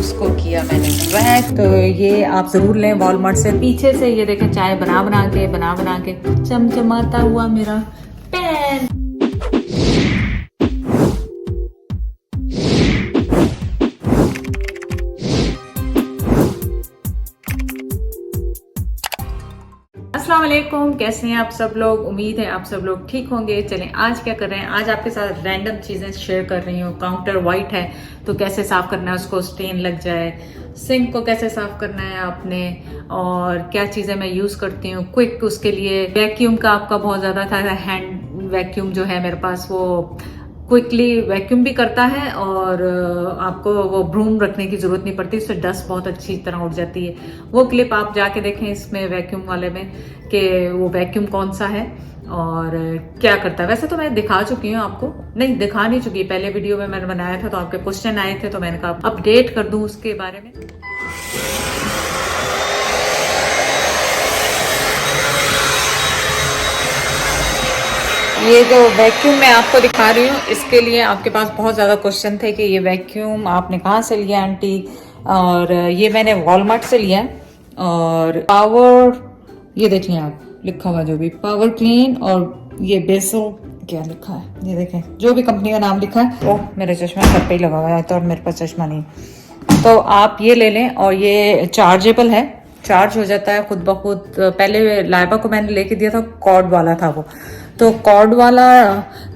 उसको किया मैंने वैट। तो ये आप ज़रूर लें वॉलमार्ट से। पीछे से ये देखें चाय बना बना के चमचमाता हुआ मेरा पैन। अस्सलाम वालेकुम, कैसे हैं आप सब लोग। उम्मीद है आप सब लोग ठीक होंगे। चलें आज क्या कर रहे हैं, आज आपके साथ रैंडम चीज़ें शेयर कर रही हूँ। काउंटर वाइट है तो कैसे साफ़ करना है, उसको स्टेन लग जाए। सिंक को कैसे साफ़ करना है आपने, और क्या चीज़ें मैं यूज़ करती हूँ क्विक उसके लिए। वैक्यूम का आपका बहुत ज़्यादा था, हैंड वैक्यूम जो है मेरे पास वो क्विकली वैक्यूम भी करता है और आपको वो ब्रूम रखने की जरूरत नहीं पड़ती, उससे डस्ट बहुत अच्छी तरह उड़ जाती है। वो क्लिप आप जाके देखें इसमें वैक्यूम वाले में कि वो वैक्यूम कौन सा है और क्या करता है। वैसे तो मैं दिखा चुकी हूँ आपको, नहीं दिखा नहीं चुकी, पहले वीडियो में मैंने बनाया था तो आपके क्वेश्चन आए थे तो मैंने कहा अपडेट कर दूं उसके बारे में। ये जो वैक्यूम मैं आपको दिखा रही हूँ इसके लिए आपके पास बहुत ज़्यादा क्वेश्चन थे कि ये वैक्यूम आपने कहाँ से लिया आंटी, और ये मैंने वॉलमार्ट से लिया है। और पावर, ये देख लें आप, लिखा हुआ जो भी पावर क्लीन, और ये बेसो क्या लिखा है ये देखें, जो भी कंपनी का नाम लिखा है। ओह मेरे चश्मा सर पे ही लगा हुआ है तो मेरे पास चश्मा नहीं, तो आप ये ले लें। और ये चार्जेबल है, चार्ज हो जाता है खुद ब खुद। पहले लाइबा को मैंने लेके दिया था, कॉर्ड वाला था वो। तो कॉर्ड वाला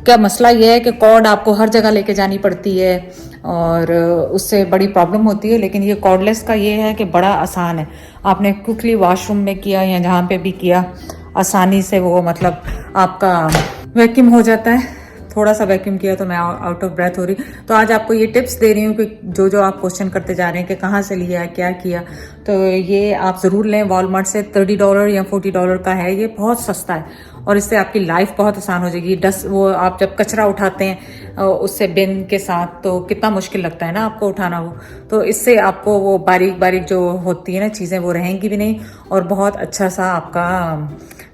का मसला ये है कि कॉर्ड आपको हर जगह लेके जानी पड़ती है और उससे बड़ी प्रॉब्लम होती है। लेकिन ये कॉर्डलेस का ये है कि बड़ा आसान है, आपने क्विकली वॉशरूम में किया या जहाँ पे भी किया, आसानी से वो मतलब आपका वैक्यूम हो जाता है। थोड़ा सा वैक्यूम किया तो मैं आउट ऑफ ब्रेथ हो रही। तो आज आपको ये टिप्स दे रही हूँ कि जो आप क्वेश्चन करते जा रहे हैं कि कहाँ से लिया है, क्या किया, तो ये आप ज़रूर लें। वॉलमार्ट से $30 या $40 का है, ये बहुत सस्ता है और इससे आपकी लाइफ बहुत आसान हो जाएगी। डस्ट, वो आप जब कचरा उठाते हैं उससे बिन के साथ तो कितना मुश्किल लगता है ना आपको उठाना वो, तो इससे आपको वो बारीक बारीक जो होती है ना चीज़ें वो रहेंगी भी नहीं और बहुत अच्छा सा आपका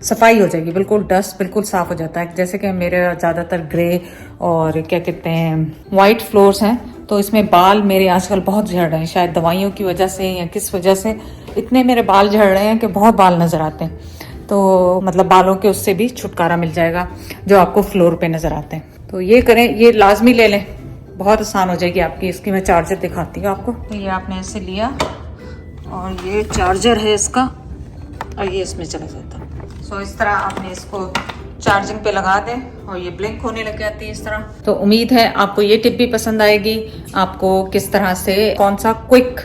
सफाई हो जाएगी, बिल्कुल डस्ट बिल्कुल साफ हो जाता है। जैसे कि मेरे ज़्यादातर ग्रे और क्या कहते हैं वाइट फ्लोर्स हैं, तो इसमें बाल मेरे आजकल बहुत झड़ रहे हैं, शायद दवाइयों की वजह से या किस वजह से इतने मेरे बाल झड़ रहे हैं कि बहुत बाल नज़र आते हैं। तो मतलब बालों के उससे भी छुटकारा मिल जाएगा जो आपको फ्लोर पे नज़र आते हैं। तो ये करें, ये लाजमी ले लें, बहुत आसान हो जाएगी आपकी। इसकी मैं चार्जर दिखाती हूँ आपको। तो ये आपने ऐसे लिया और ये चार्जर है इसका और ये इसमें चला जाता है। सो इस तरह आपने इसको चार्जिंग पे लगा दें और ये ब्लिंक होने लग जाती है इस तरह। तो उम्मीद है आपको ये टिप भी पसंद आएगी, आपको किस तरह से कौन सा क्विक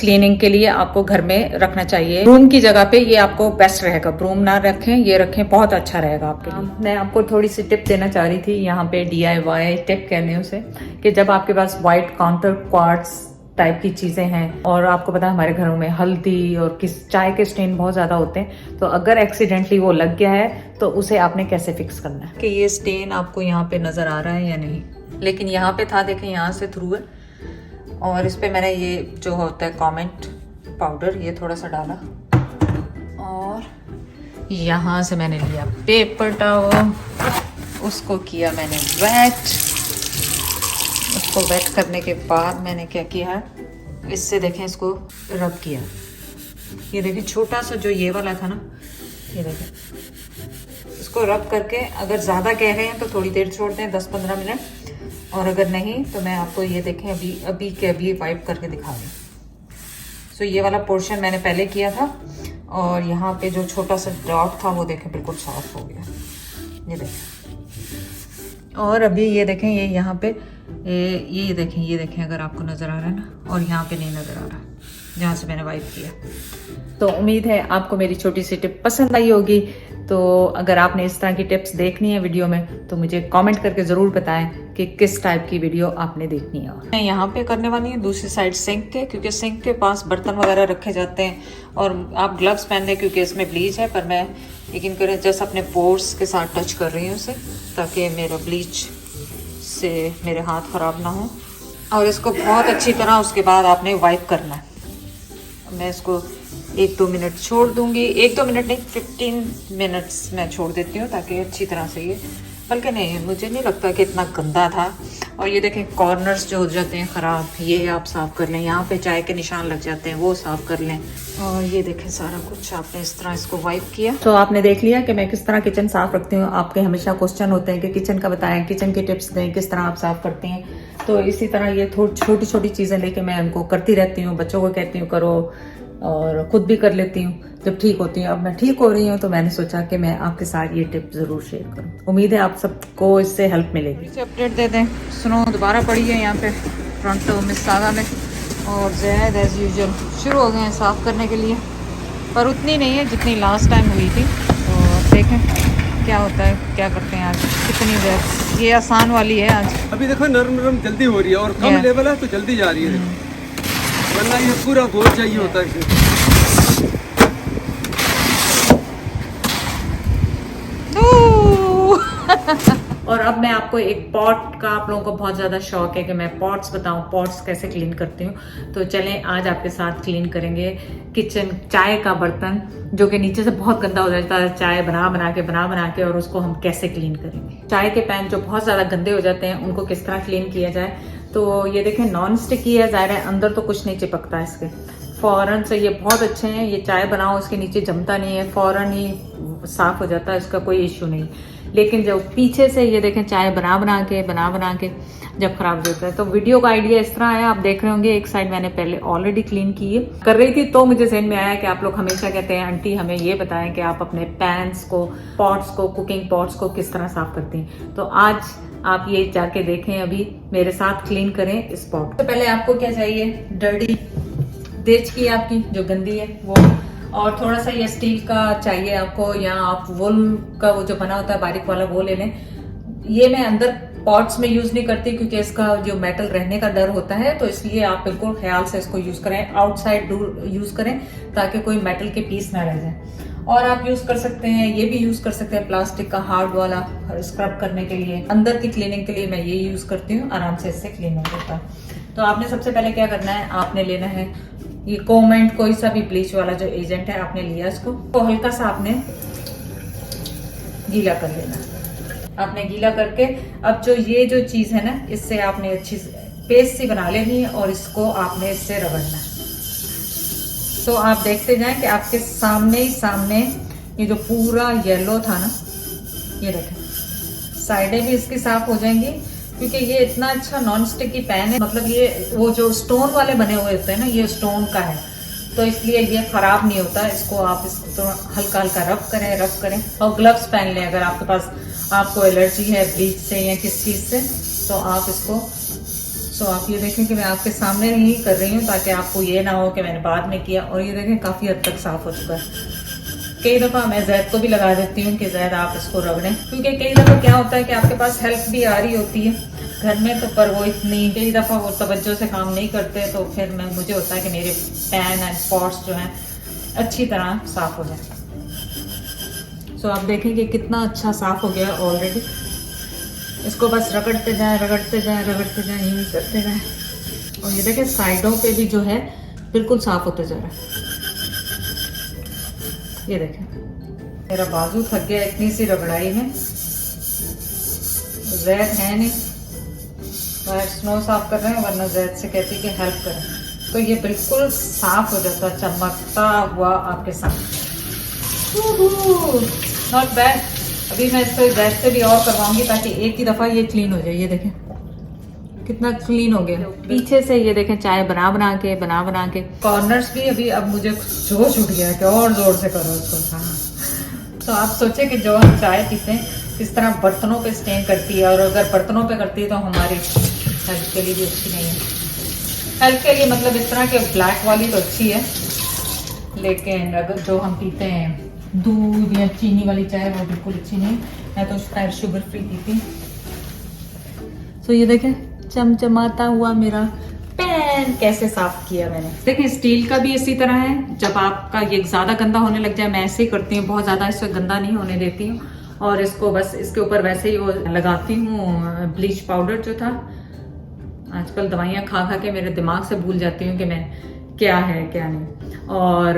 क्लीनिंग के लिए आपको घर में रखना चाहिए। ब्रूम की जगह पे ये आपको बेस्ट रहेगा, ब्रूम ना रखें, ये रखें, बहुत अच्छा रहेगा आपके लिए। मैं आपको थोड़ी सी टिप देना चाह रही थी यहाँ पे, DIY टिप कहने हैं उसे, कि जब आपके पास वाइट काउंटर क्वार्ट्स टाइप की चीज़ें हैं और आपको पता है हमारे घरों में हल्दी और किस चाय के स्टेन बहुत ज़्यादा होते हैं, तो अगर एक्सीडेंटली वो लग गया है तो उसे आपने कैसे फिक्स करना है कि ये स्टेन आपको यहाँ पे नज़र आ रहा है या नहीं। लेकिन यहाँ पे था, देखें यहाँ से थ्रू है और इस पर मैंने ये जो होता है कॉमेंट पाउडर ये थोड़ा सा डाला और यहाँ से मैंने लिया पेपर टॉवल, उसको किया मैंने वेट। उसको वेट करने के बाद मैंने क्या किया है, इससे देखें इसको रब किया। ये देखें छोटा सा जो ये वाला था ना, ये देखें इसको रब करके, अगर ज़्यादा कह रहे हैं तो थोड़ी देर छोड़ दें 10-15 मिनट, और अगर नहीं तो मैं आपको ये देखें अभी वाइप करके दिखा दूँ। सो ये वाला पोर्शन मैंने पहले किया था और यहाँ पे जो छोटा सा डॉट था वो देखें बिल्कुल साफ हो गया, ये देखें। और अभी ये देखें ये यहाँ पे ये देखें अगर आपको नज़र आ रहा है ना, और यहाँ पे नहीं नज़र आ रहा जहाँ से मैंने वाइप किया। तो उम्मीद है आपको मेरी छोटी सी टिप पसंद आई होगी। तो अगर आपने इस तरह की टिप्स देखनी है वीडियो में तो मुझे कमेंट करके ज़रूर बताएं कि किस टाइप की वीडियो आपने देखनी है। मैं यहाँ पे करने वाली हूँ दूसरी साइड सिंक के, क्योंकि सिंक के पास बर्तन वगैरह रखे जाते हैं और आप ग्लव्स पहन लें क्योंकि इसमें ब्लीच है, पर मैं यकीन करें जस्ट अपने पोर्स के साथ टच कर रही हूँ उसे, ताकि मेरा ब्लीच से मेरे हाथ ख़राब ना हो। और इसको बहुत अच्छी तरह उसके बाद आपने वाइप करना है। मैं इसको 1-2 मिनट छोड़ दूंगी, 1-2 मिनट नहीं 15 मिनट्स मैं छोड़ देती हूँ ताकि अच्छी तरह से ये बल्कि नहीं, मुझे नहीं लगता कि इतना गंदा था। और ये देखें कॉर्नर्स जो हो जाते हैं ख़राब, ये आप साफ़ कर लें। यहाँ पे चाय के निशान लग जाते हैं, वो साफ़ कर लें। और ये देखें सारा कुछ आपने इस तरह इसको वाइप किया। तो आपने देख लिया कि मैं किस तरह किचन साफ़ रखती हूँ। आपके हमेशा क्वेश्चन होते हैं कि किचन का बताएं, किचन के टिप्स दें, किस तरह आप साफ़ करती हैं। तो इसी तरह ये थोड़ी छोटी छोटी चीज़ें लेके मैं उनको करती रहती हूँ, बच्चों को कहती हूँ करो, और खुद भी कर लेती हूँ जब ठीक होती हूँ। अब मैं ठीक हो रही हूँ तो मैंने सोचा कि मैं आपके साथ ये टिप ज़रूर शेयर करूँ। उम्मीद है आप सबको इससे हेल्प मिलेगी। इसे अपडेट दे दें, स्नो दोबारा पड़ी है यहाँ पे टोरंटो मिसिसागा में, और ज़ैद एज़ यूजुअल शुरू हो गए हैं साफ़ करने के लिए, पर उतनी नहीं है जितनी लास्ट टाइम हुई थी। तो देखें क्या होता है, क्या करते हैं आज, कितनी देर। ये आसान वाली है आज, अभी देखो नरम नरम जल्दी हो रही है, और कम लेवल है तो जल्दी जा रही है, वरना ये पूरा गोल चाहिए होता है। और अब मैं आपको एक पॉट का, आप लोगों को बहुत ज़्यादा शौक है कि मैं पॉट्स बताऊं, पॉट्स कैसे क्लीन करती हूँ। तो चलें आज आपके साथ क्लीन करेंगे किचन चाय का बर्तन, जो कि नीचे से बहुत गंदा हो जाता है चाय बना बना के, और उसको हम कैसे क्लीन करेंगे। चाय के पैन जो बहुत ज़्यादा गंदे हो जाते हैं उनको किस तरह क्लीन किया जाए। तो ये देखें नॉन स्टिकी है, ज़ाहिर है अंदर तो कुछ नहीं चिपकता है इसके, फ़ौरन से ये बहुत अच्छे हैं। ये चाय बनाओ उसके नीचे जमता नहीं है, फ़ौरन ही साफ़ हो जाता है, इसका कोई इश्यू नहीं। लेकिन जब पीछे से ये देखें चाय बना बना के जब खराब हो जाता है। तो वीडियो का आइडिया इस तरह है, आप देख रहे होंगे एक साइड मैंने पहले ऑलरेडी क्लीन की है कर रही थी, तो मुझे ज़हन में आया कि आप लोग हमेशा कहते हैं आंटी हमें ये बताएं कि आप अपने पैन्स को, पॉट्स को, कुकिंग पॉट्स को किस तरह साफ करती हैं। तो आज आप ये जाके देखें, अभी मेरे साथ क्लीन करें इस पॉट। तो पहले आपको क्या चाहिए, डर्टी देचकी आपकी जो गंदी है वो, और थोड़ा सा ये स्टील का चाहिए आपको, या आप वुल का वो जो बना होता है बारीक वाला वो ले लें। ये मैं अंदर पॉट्स में यूज नहीं करती क्योंकि इसका जो मेटल रहने का डर होता है, तो इसलिए आप बिल्कुल ख्याल से इसको यूज करें, आउटसाइड यूज करें ताकि कोई मेटल के पीस ना रह जाए। और आप यूज कर सकते हैं, ये भी यूज कर सकते हैं प्लास्टिक का हार्ड वाला स्क्रब करने के लिए। अंदर की क्लीनिंग के लिए मैं ये यूज करती हूँ, आराम से इससे क्लीन हो जाता है। तो आपने सबसे पहले क्या करना है, आपने लेना है ये कोमेंट, कोई सा भी ब्लीच वाला जो एजेंट है आपने लिया, इसको तो हल्का सा आपने गीला कर लेना। आपने गीला करके अब जो ये जो चीज है ना, इससे आपने अच्छी पेस्ट सी बना लेनी है, और इसको आपने इससे रगड़ना है। तो आप देखते जाएं कि आपके सामने ही सामने ये जो पूरा येलो था ना, ये देखें साइडें भी इसकी साफ हो जाएंगी, क्योंकि ये इतना अच्छा नॉन स्टिकी पैन है। मतलब ये वो जो स्टोन वाले बने हुए होते हैं ना, ये स्टोन का है, तो इसलिए ये खराब नहीं होता। इसको आप इसको तो हल्का हल्का रब करें, और ग्लव्स पहन लें अगर आपके पास, आपको एलर्जी है ब्लीच से या किस चीज़ से, तो आप इसको। तो आप ये देखें कि मैं आपके सामने ही कर रही हूँ ताकि आपको ये ना हो कि मैंने बाद में किया। और ये देखें काफ़ी हद तक साफ हो चुका है। कई दफ़ा मैं जैद को भी लगा देती हूँ कि जैद आप इसको रगड़ें, क्योंकि कई दफ़ा क्या होता है कि आपके पास हेल्प भी आ रही होती है घर में, तो पर वो इतनी कई दफ़ा वो तवज्जो से काम नहीं करते, तो फिर मुझे होता है कि मेरे पैन एंड पॉट्स जो हैं अच्छी तरह साफ़ हो जाए। सो आप देखें कि कितना अच्छा साफ़ हो गया ऑलरेडी। इसको बस रगड़ते जाएं, यूँ करते जाएं। और ये देखें साइडों पे भी जो है बिल्कुल साफ़ होते जा रहा है। ये देखें मेरा बाजू थक गया इतनी सी रगड़ाई में। जैद है नहीं, बाहर स्नो साफ कर रहे हैं, वरना जैद से कहती कि हेल्प करें, तो ये बिल्कुल साफ हो जाता, चमकता हुआ आपके साथ। Not bad. अभी मैं इसको जैद से भी और करवाऊंगी ताकि एक ही दफा ये क्लीन हो जाए। ये देखें कितना क्लीन हो गया पीछे से। ये देखें चाय बना के कॉर्नर्स भी अभी अब मुझे जोश उठ गया कि और जोर से करो उसको। तो आप सोचे कि जो हम चाय पीते हैं किस तरह बर्तनों पे स्टेन करती है, और अगर बर्तनों पे करती है तो हमारी हेल्थ के लिए भी अच्छी नहीं है। हेल्थ के लिए मतलब इस तरह के ब्लैक वाली तो अच्छी है, लेकिन अगर जो हम पीते हैं दूध या चीनी वाली चाय वो बिल्कुल अच्छी नहीं। मैं तो शायद शुगर फ्री पीती। तो ये देखें चमचमाता हुआ मेरा पैन कैसे साफ किया मैंने। देखिए स्टील का भी इसी तरह है, जब आपका ये ज्यादा गंदा होने लग जाए, मैं ऐसे ही करती हूँ, बहुत ज्यादा इससे गंदा नहीं होने देती हूँ, और इसको बस इसके ऊपर वैसे ही वो लगाती हूँ ब्लीच पाउडर जो था। आजकल दवाइयाँ खा के मेरे दिमाग से भूल जाती हूँ कि मैं क्या है क्या नहीं। और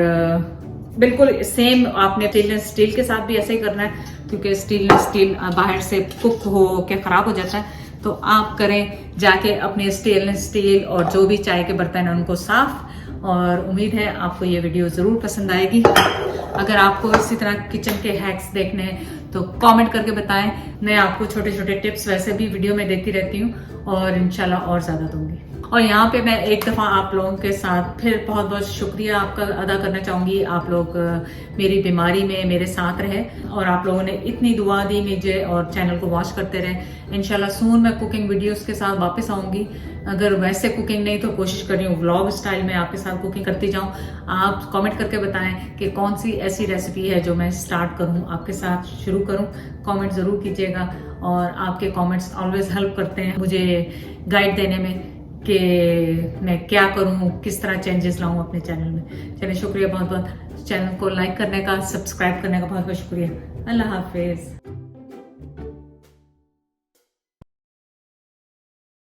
बिल्कुल सेम आपने स्टेनलेस स्टील के साथ भी ऐसे ही करना है, क्योंकि स्टेनलेस स्टील बाहर से कुक हो के खराब हो जाता है। तो आप करें जाके अपने स्टेनलेस स्टील और जो भी चाय के बर्तन हैं उनको साफ। और उम्मीद है आपको ये वीडियो ज़रूर पसंद आएगी। अगर आपको इसी तरह किचन के हैक्स देखने हैं तो कमेंट करके बताएं। मैं आपको छोटे छोटे टिप्स वैसे भी वीडियो में देती रहती हूँ और इंशाल्लाह और ज़्यादा दूंगी। और यहाँ पे मैं एक दफ़ा आप लोगों के साथ फिर बहुत बहुत शुक्रिया आपका अदा करना चाहूँगी। आप लोग मेरी बीमारी में मेरे साथ रहे और आप लोगों ने इतनी दुआ दी मुझे और चैनल को वॉच करते रहे। इंशाल्लाह सून मैं कुकिंग वीडियोस के साथ वापस आऊँगी। अगर वैसे कुकिंग नहीं तो कोशिश कर रही हूँ व्लॉग स्टाइल में आपके साथ कुकिंग करती जाऊँ। आप कमेंट करके बताएं कि कौन सी ऐसी रेसिपी है जो मैं स्टार्ट करूँ, आपके साथ शुरू करूँ। कमेंट ज़रूर कीजिएगा और आपके कमेंट्स ऑलवेज हेल्प करते हैं मुझे गाइड देने में कि मैं क्या करूं, किस तरह चेंजेस लाऊं अपने चैनल में। चलिए शुक्रिया बहुत बहुत। चैनल को लाइक करने का, सब्सक्राइब करने का बहुत बहुत शुक्रिया। अल्लाह हाफिज।